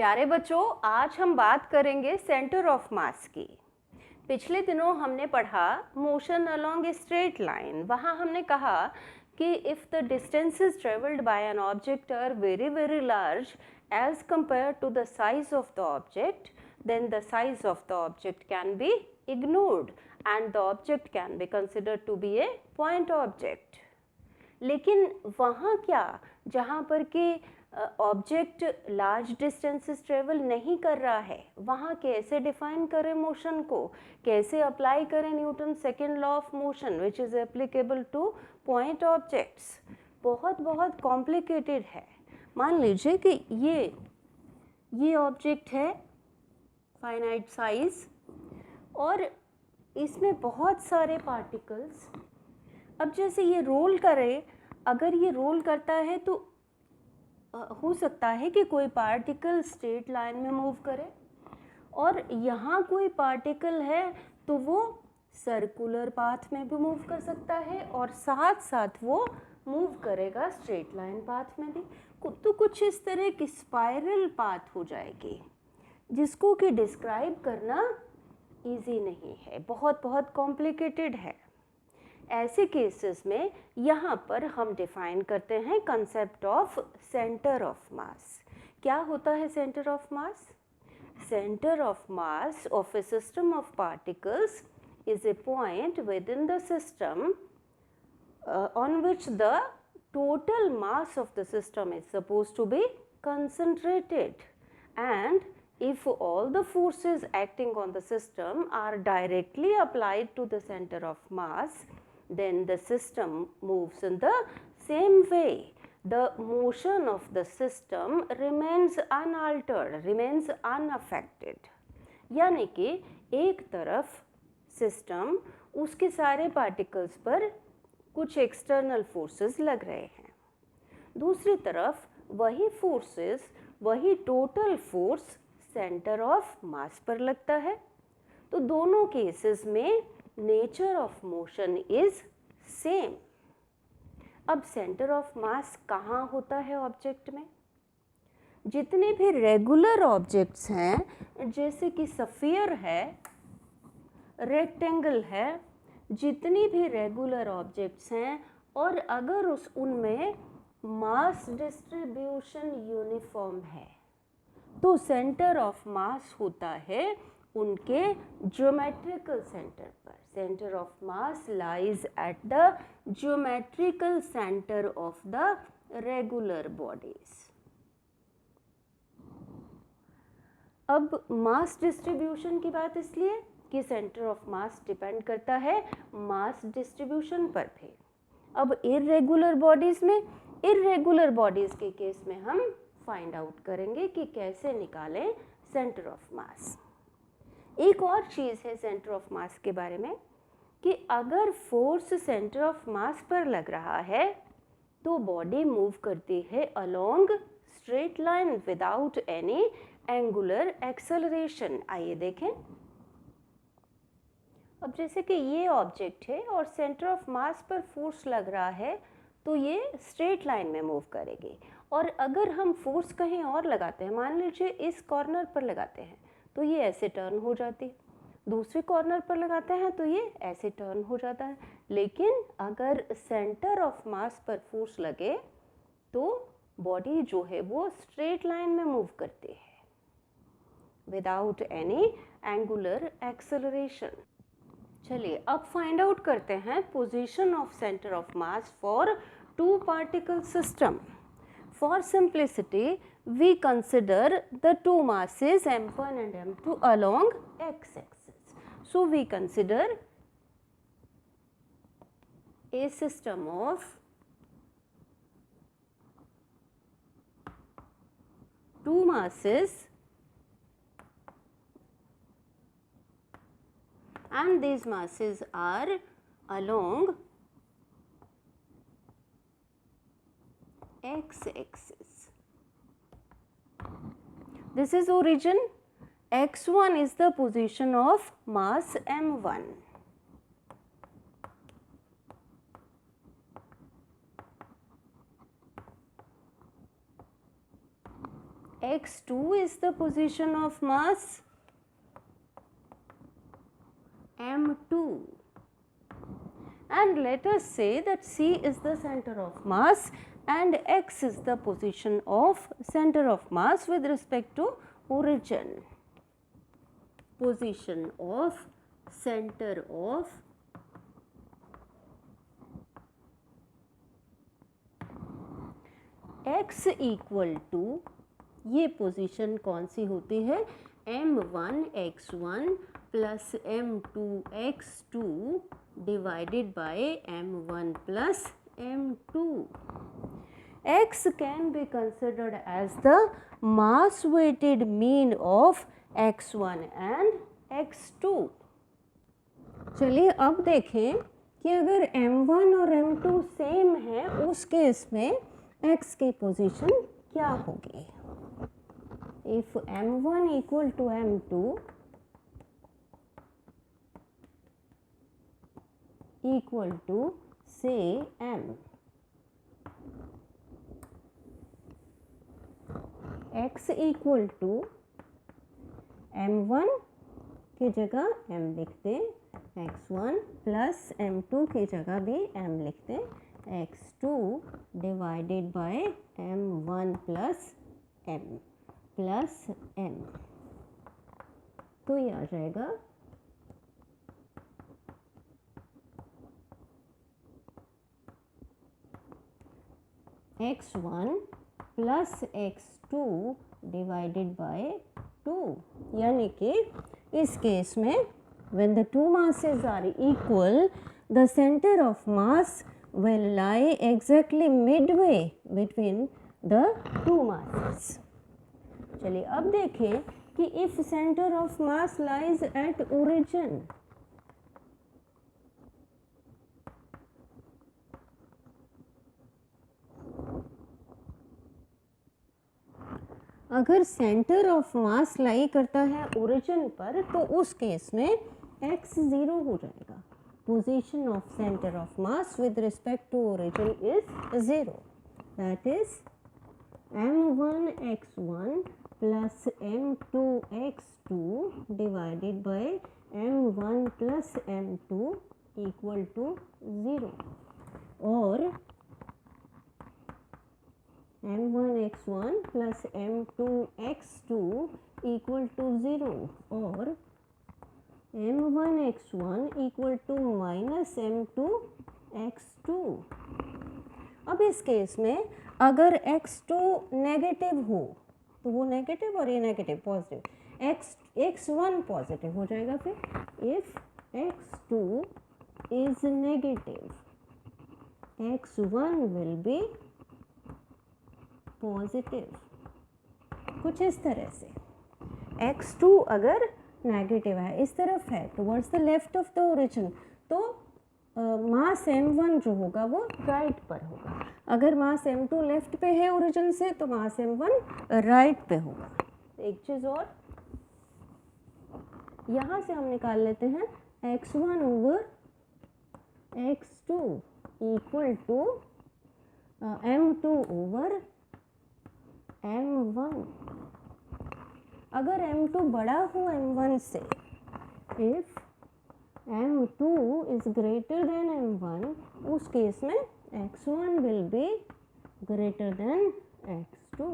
प्यारे बच्चों, आज हम बात करेंगे सेंटर ऑफ मास की। पिछले दिनों हमने पढ़ा motion along a straight line. वहाँ हमने कहा कि if the distances travelled by an object are very very large as compare to the size of the object, then the size of the object can be ignored and the object can be considered to be a point object. लेकिन वहाँ क्या, जहाँ पर कि object large distances travel नहीं कर रहा है, वहाँ कैसे डिफाइन करें मोशन को, कैसे अप्लाई करें Newton second law of motion which is applicable two point objects. बहुत कॉम्प्लिकेटेड है। मान लीजिए कि ये ऑब्जेक्ट है फाइनाइट साइज और इसमें बहुत सारे पार्टिकल्स। अब जैसे ये रोल करे, अगर ये रोल करता है तो हो सकता है कि कोई पार्टिकल स्ट्रेट लाइन में मूव करे, और यहाँ कोई पार्टिकल है तो वो सर्कुलर पाथ में भी मूव कर सकता है और साथ साथ वो मूव करेगा स्ट्रेट लाइन पाथ में भी। तो कुछ इस तरह की स्पाइरल पाथ हो जाएगी जिसको कि डिस्क्राइब करना इजी नहीं है, बहुत कॉम्प्लिकेटेड है। ऐसे केसेस में यहाँ पर हम डिफाइन करते हैं concept of centre of mass. क्या होता है centre of mass? Centre of mass of a system of particles is a point within the system on which the total mass of the system is suppose to be concentrated, and if all the forces acting on the system are directly applied to the center of mass, then the system moves in the same way. The motion of the system remains unaltered, remains unaffected. यानी कि एक तरफ system, उसके सारे particles पर कुछ external forces लग रहे हैं, दूसरी तरफ वही फोर्सेस, वही टोटल फोर्स सेंटर ऑफ मास पर लगता है। तो दोनों केसेस में nature of motion is same. अब सेंटर ऑफ मास कहाँ होता है ऑब्जेक्ट में? जितने भी रेगुलर ऑब्जेक्ट्स हैं, जैसे कि स्फीयर है, रेक्टेंगल है, जितनी भी रेगुलर ऑब्जेक्ट्स हैं, और अगर उनमें मास डिस्ट्रीब्यूशन यूनिफॉर्म है तो सेंटर ऑफ मास होता है उनके ज्योमेट्रिकल सेंटर पर। Centre of mass lies at the geometrical centre of the regular bodies. अब मास डिस्ट्रीब्यूशन की बात इसलिए कि सेंटर ऑफ मास डिपेंड करता है मास डिस्ट्रीब्यूशन पर भी। अब इर्रेगुलर बॉडीज में, इर्रेगुलर बॉडीज के केस में हम फाइंड आउट करेंगे कि कैसे निकालें सेंटर ऑफ मास। एक और चीज़ है सेंटर ऑफ मास के बारे में कि अगर फोर्स सेंटर ऑफ मास पर लग रहा है तो बॉडी मूव करती है along straight line without any angular acceleration. आइए देखें। अब जैसे कि ये ऑब्जेक्ट है और सेंटर ऑफ मास पर फोर्स लग रहा है तो ये स्ट्रेट लाइन में मूव करेगी, और अगर हम फोर्स कहीं और लगाते हैं, मान लीजिए इस कॉर्नर पर लगाते हैं तो ये ऐसे टर्न हो जाती है, दूसरे कॉर्नर पर लगाते हैं तो ये ऐसे टर्न हो जाता है। लेकिन अगर सेंटर ऑफ मास पर फोर्स लगे तो बॉडी जो है वो स्ट्रेट लाइन में मूव करती है विदाउट एनी एंगुलर एक्सेलरेशन। चलिए अब फाइंड आउट करते हैं position of centre of mass for two particle system. For simplicity, we consider the two masses m1 and m2 along x-axis. So we consider a system of two masses, and these masses are along x-axis. This is origin. x1 is the position of mass m1. x2 is the position of mass m2, and let us say that C is the center of mass and x is the position of center of mass with respect to origin. Position of center of x equal to, ये position कौन सी होती है, m1 x1 plus m2 x2 divided by m1 plus m2. X can be considered as the mass weighted mean of x1 and x2. चलिए अब देखें कि अगर m1 और m2 सेम है उस केस में x की पोजीशन क्या होगी. If m1 equal to m2 equal to say m, x equal to m1 की जगह m लिखते, x1 प्लस m2 की जगह भी m लिखते, x2 divided by m1 plus m, तो ये आ जाएगा x1 plus x2 divided bye 2, यानी कि इस केस में when the two masses are equal, the center of mass will lie exactly midway between the two masses. चलिए अब देखें कि if center of mass lies at origin, अगर centre of मास लाई करता है ओरिजिन पर तो उस केस में x 0 हो जाएगा. Position of centre of mass with respect to origin is 0. That is m1 x1 plus m2 x2 divided by m1 plus m2 equal to 0, और m1 x1 plus m2 x2 equal to 0 और m1 x1 equal to minus m2 x2. अब इस case में अगर x2 negative हो तो वो negative और ये नेगेटिव पॉजिटिव, x1 पॉजिटिव हो जाएगा. फिर if x2 is negative x1 will be positive. कुछ इस तरह से x2 अगर नेगेटिव है, इस तरफ है towards the left of the origin, तो मास m1 जो होगा वो राइट पर होगा. अगर मास m2 लेफ्ट पे है ओरिजिन से तो मास m1 राइट पे होगा. एक चीज़ और यहाँ से हम निकाल लेते हैं x1 over x2 equal to m2 over m1. अगर m2 बड़ा हो m1 से, if m2 is greater than m1, उस केस में x1 will be greater than x2.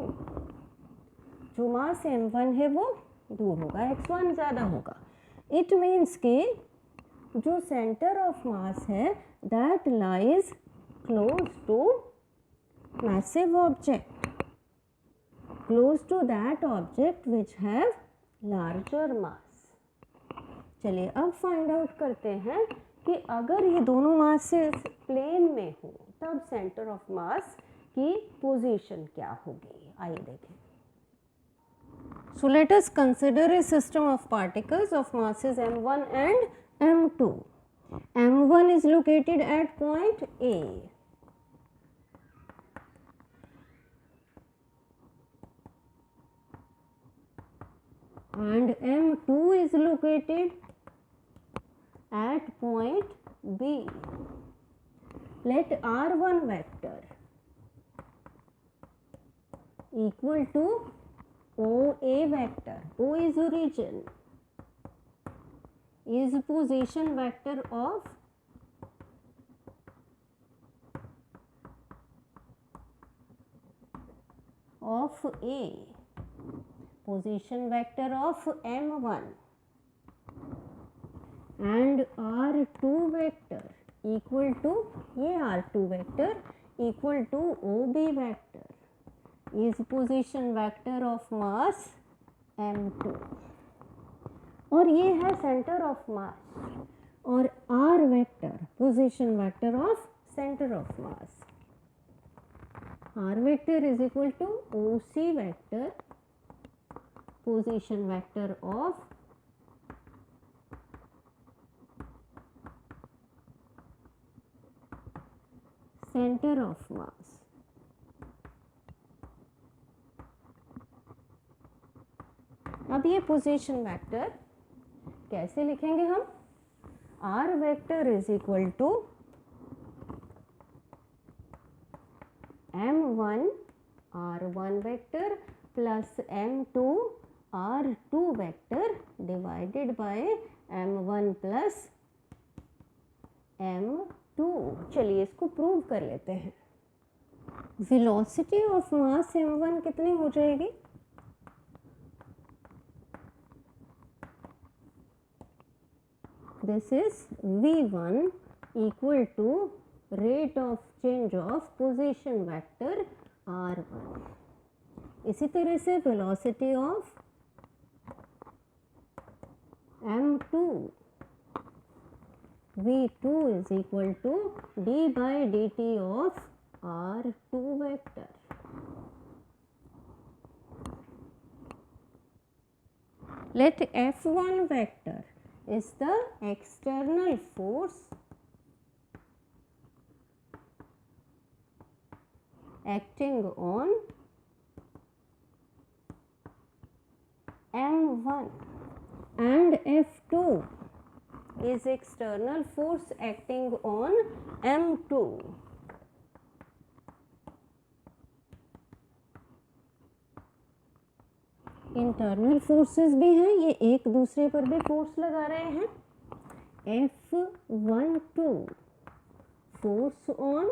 जो मास m1 है वो दूर होगा, x1 ज़्यादा होगा. इट मीन्स कि जो सेंटर ऑफ मास है that lies close to massive object, close to that object which have larger mass. चलिए अब फाइंड आउट करते हैं कि अगर ये दोनों मासेस प्लेन में हो तब सेंटर ऑफ मास की पोजीशन क्या होगी. आइए देखें. So let us consider a system of particles of masses m1 and m2. m1 is located at point A. And m2 is located at point B. Let r1 vector equal to OA vector, O is origin, is position vector of A, position vector of M1, and R2 vector equal to, ये R2 vector equal to OB vector is position vector of mass M2, और ये है center of mass, और R vector position vector of center of mass. R vector is equal to OC vector position vector of center of mass. अब ये position vector कैसे लिखेंगे हम? R vector is equal to M1 R1 vector plus M2 R2 vector divided by M1 plus M2. चलिए इसको prove कर लेते हैं. वेलोसिटी ऑफ मास M1 कितनी हो जाएगी? This is V1 equal to rate of change of position vector R1. इसी तरह से velocity of M2 V2 is equal to d by dt of R2 vector. Let F1 vector is the external force acting on M1 and F2 is external force acting on M2. Internal forces भी हैं, ये एक दूसरे पर भी force लगा रहे हैं. F12 force on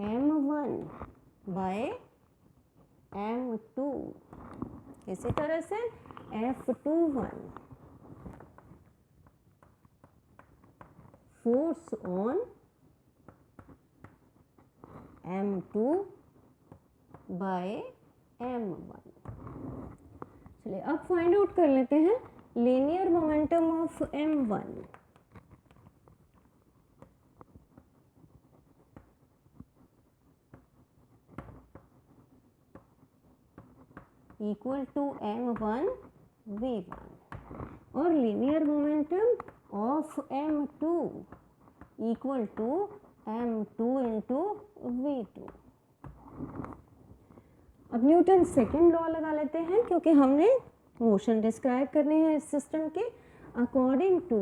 M1 bye M2. इसी तरह से F21 force on M2 bye M1. चलिए अब फाइंड आउट कर लेते हैं linear momentum of M1. Equal to M1 V1 और linear momentum of M2 equal to M2 into V2. अब न्यूटन सेकेंड लॉ लगा लेते हैं क्योंकि हमने मोशन डिस्क्राइब करने हैं इस सिस्टम के. According to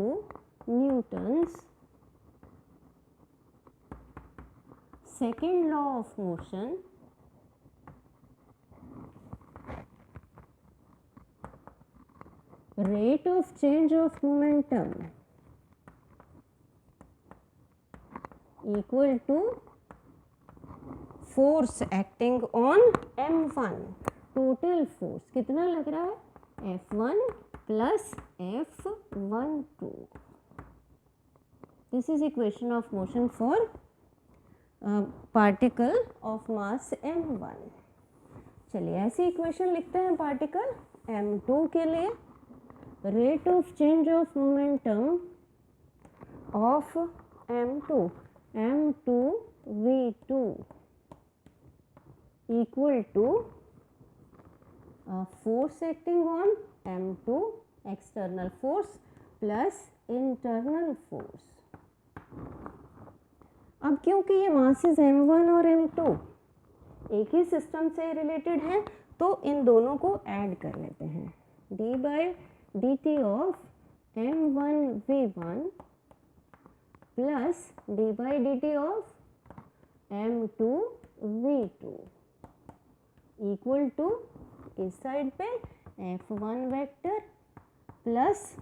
Newton's second law of motion, rate of change of momentum equal to force acting on M1. Total force कितना लग रहा है? F1 plus F12. This is equation of motion for particle of mass M1. चलिए ऐसी equation लिखते हैं particle M2 के लिए. Rate of change of momentum of M2 V2 equal to force acting on M2 external force plus internal force. अब क्योंकि ये masses M1 और M2 एक ही सिस्टम से रिलेटेड हैं तो इन दोनों को ऐड कर लेते हैं. d by dt of M1 V1 plus d by dt of M2 V2 equal to इस साइड पे F1 vector plus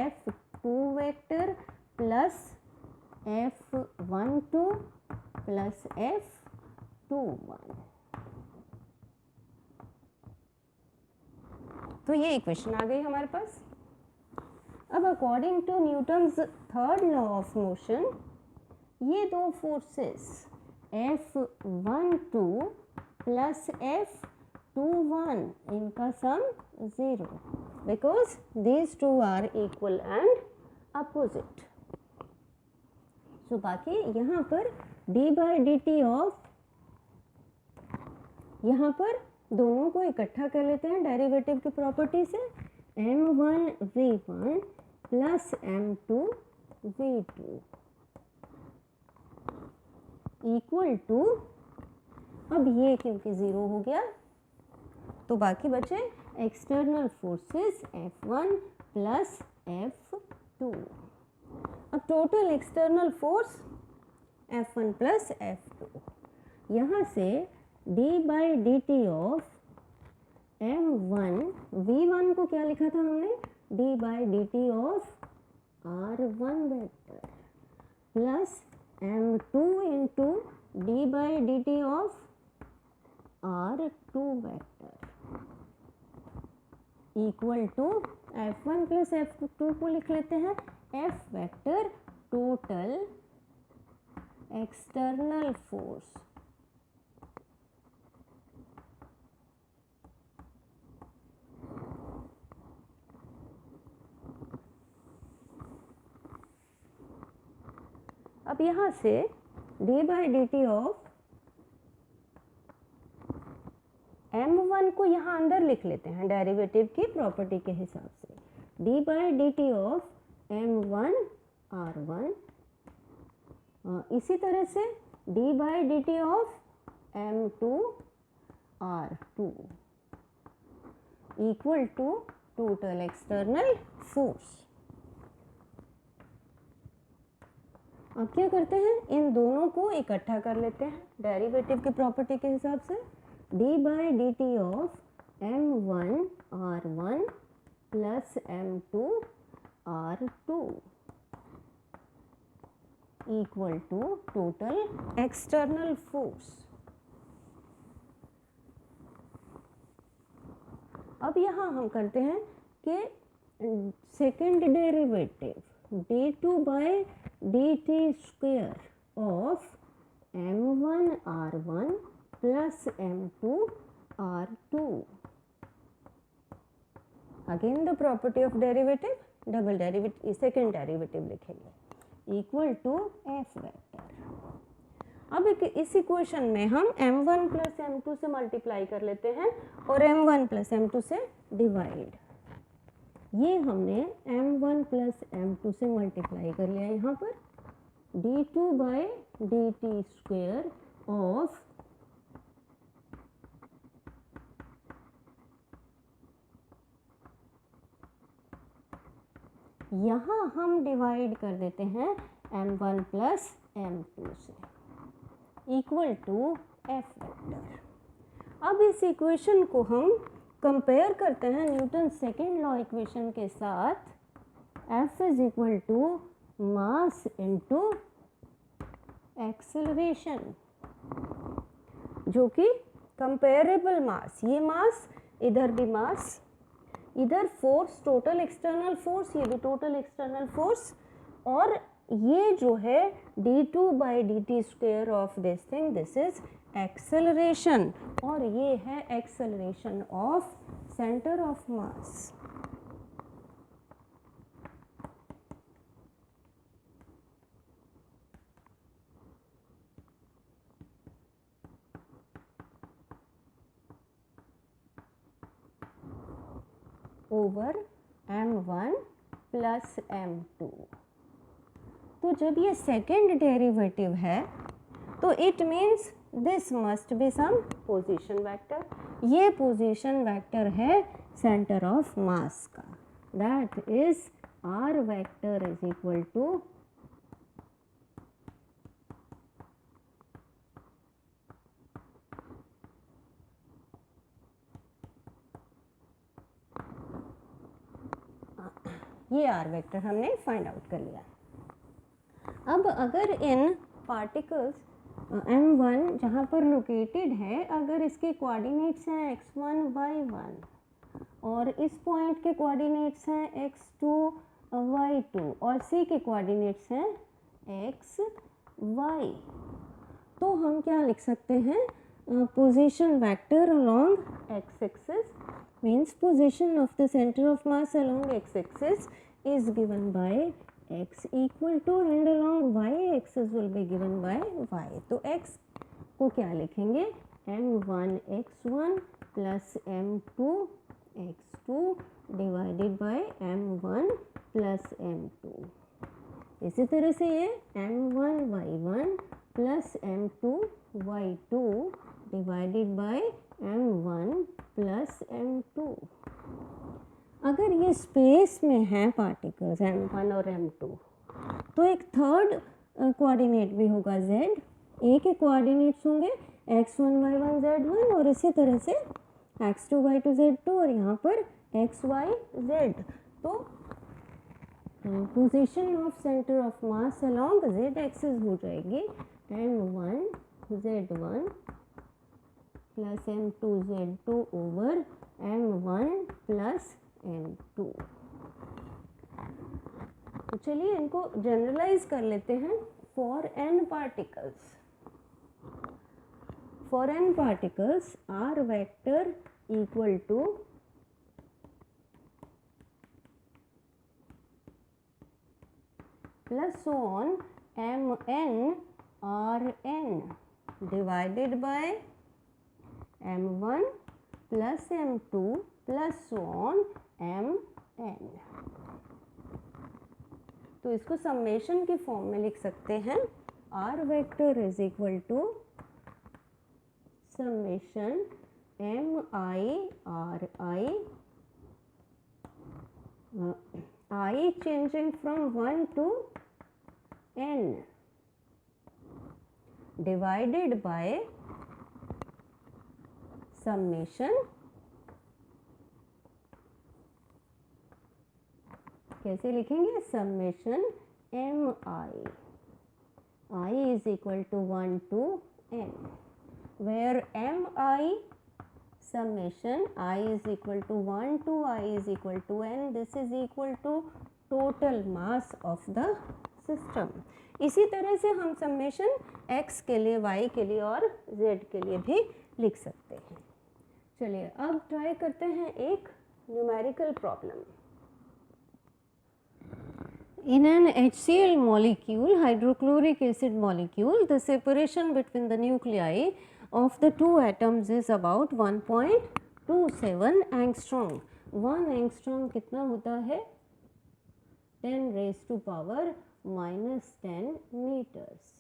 F2 vector plus F12 plus F21। तो ये इक्वेशन आ गई हमारे पास। अब according to Newton's third law of motion ये दो फोर्सेस F12 प्लस F21 इनका sum 0 because these two are equal and opposite. So बाकी यहाँ पर d by D T of, यहाँ पर दोनों को इकट्ठा कर लेते हैं डेरिवेटिव की प्रॉपर्टी से, m1v1 plus m2v2 equal to, अब ये क्योंकि 0 हो गया तो बाकी बचे external forces F1 plus F2। अब total external force F1 plus F2, यहाँ से d by D T of m1 v1 को क्या लिखा था हमने, d by D T of r1 vector plus m2 into d by D T of r2 vector equal to F1 plus F2 को लिख लेते हैं F vector total external force अब यहाँ से d by D T of m1 को यहाँ अंदर लिख लेते हैं डेरिवेटिव की प्रॉपर्टी के हिसाब से, d by D T of m1 r1, इसी तरह से d by D T of m2 r2 equal to total external force. अब क्या करते हैं, इन दोनों को इकट्ठा कर लेते हैं डेरिवेटिव की प्रॉपर्टी के हिसाब से, d by D T of m1 r1 plus m2 r2 equal to total external force. अब यहाँ हम करते हैं कि second derivative d2 by D t square of m1 r1 plus m2 r2, again the property of derivative, double derivative second derivative लिखेंगे equal to f vector. अब इस equation में हम m1 प्लस m2 से मल्टीप्लाई कर लेते हैं और m1 प्लस m2 से डिवाइड, ये हमने m1 प्लस m2 से मल्टीप्लाई कर लिया यहाँ पर, d2 by D t square of यहाँ हम डिवाइड कर देते हैं m1 प्लस m2 से इक्वल टू f वेक्टर। अब इस इक्वेशन को हम कंपेयर करते हैं न्यूटन सेकेंड लॉ इक्वेशन के साथ, F is equal to mass into acceleration, जो कि कंपेरेबल मास, ये मास इधर भी मास, इधर फोर्स टोटल एक्सटर्नल फोर्स, ये भी टोटल एक्सटर्नल फोर्स, और ये जो है d2 by D t square of this thing, this is acceleration, और ये है acceleration of centre of mass. Over m1 plus m2। तो जब ये सेकेंड डेरिवेटिव है तो it means this must be some position vector, ये पोजीशन वेक्टर है सेंटर ऑफ मास का, that is r vector is equal to ये R vector हमने फाइंड आउट कर लिया। अब अगर इन पार्टिकल्स m1 जहाँ पर लोकेटेड है, अगर इसके कोऑर्डिनेट्स हैं x1 y1 और इस पॉइंट के कोऑर्डिनेट्स हैं x2 y2 और c के कोऑर्डिनेट्स हैं x y, तो हम क्या लिख सकते हैं, position vector along x axis means position of the center of mass along x axis is given by x equal to and along y axis will be given by y। तो x को क्या लिखेंगे, m1 x1 plus m2 x2 divided by m1 plus m2। इसी तरह से ये m1 y1 plus m2 y2 divided by m1 plus m2। अगर ये स्पेस में है पार्टिकल्स m1 और m2, तो एक थर्ड कोऑर्डिनेट भी होगा z, a के कोऑर्डिनेट्स होंगे x1 y1 z1 और इसी तरह से x2 y2 z2 और यहाँ पर x y z। तो position of centre of mass along z axis हो जाएगी m1 z1 plus m2 z2 over m1 plus m2। तो चलिए इनको जनरलाइज कर लेते हैं for n particles. For n particles r vector equal two plus so on mn rn divided by m1 plus m2 plus so on mn। तो इसको summation के form में लिख सकते हैं, r vector is equal to summation mi ri I changing from 1 to n divided by summation, कैसे लिखेंगे, summation i is equal to 1 to n, where mi summation I is equal to 1 to I is equal to n, this is equal to total mass of the system। इसी तरह से हम summation x के लिए, y के लिए और z के लिए भी लिख सकते हैं। चलिए अब ट्राई करते हैं एक numerical problem. In an HCl molecule, hydrochloric acid molecule, the separation between the nuclei of the two atoms is about 1.27 angstrom। 1 angstrom कितना होता है, 10 raised to power minus 10 meters।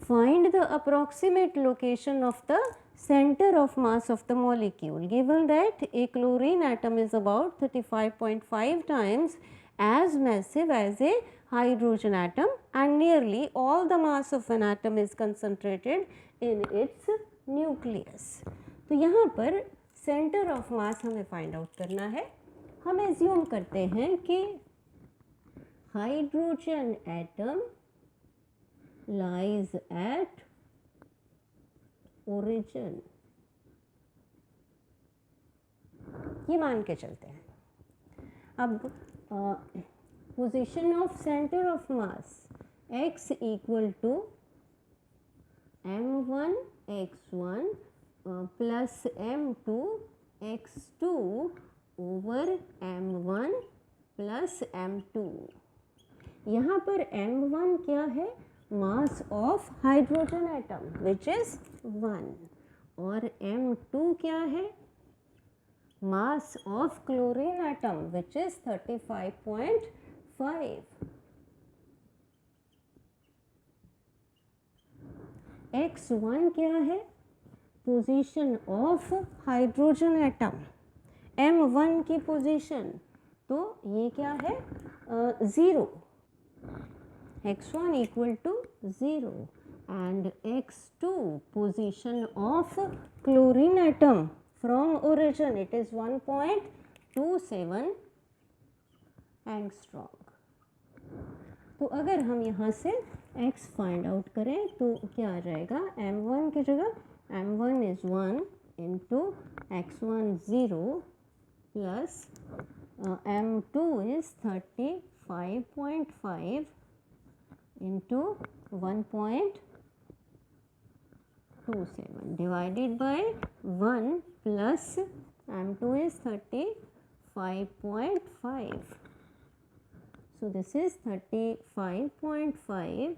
Find the approximate location of the center of mass of the molecule, given that a chlorine atom is about 35.5 times as massive as a hydrogen atom and nearly all the mass of an atom is concentrated in its nucleus। तो यहाँ पर center of mass हमें find out करना है। हम assume करते हैं कि hydrogen atom lies at origin, ये मान के चलते हैं। अब position of center of mass x equal to m1 x1 plus m2 x2 over m1 plus m2। यहाँ पर m1 क्या है, mass of hydrogen atom which is 1 और m2 क्या है, mass of chlorine atom which is 35.5। x1 क्या है, position of hydrogen atom, m1 की पोजीशन, तो ये क्या है, 0, x1 equal to 0 and x2 position of chlorine atom from origin, it is 1.27 angstrom. तो अगर हम यहाँ से x फाइंड आउट करें तो क्या आ जाएगा, m1 की जगह m1 is 1 into x1 0 plus m2 is 35.5 into 1.27 divided by 1 plus m2 is 35.5. So this is 35.5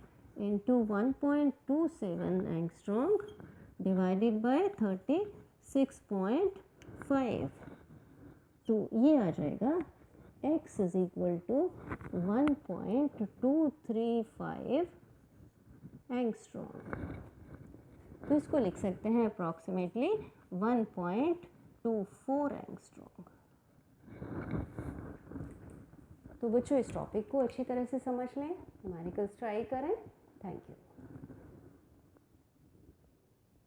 into 1.27 angstrom divided by 36.5. तो ये आ जाएगा x is equal to 1.235 angstrom. तो इसको लिख सकते हैं अप्रॉक्सीमेटली 1.24 angstrom. तो बच्चों इस टॉपिक को अच्छी तरह से समझ लें, न्यूमेरिकल्स ट्राई करें। Thank you.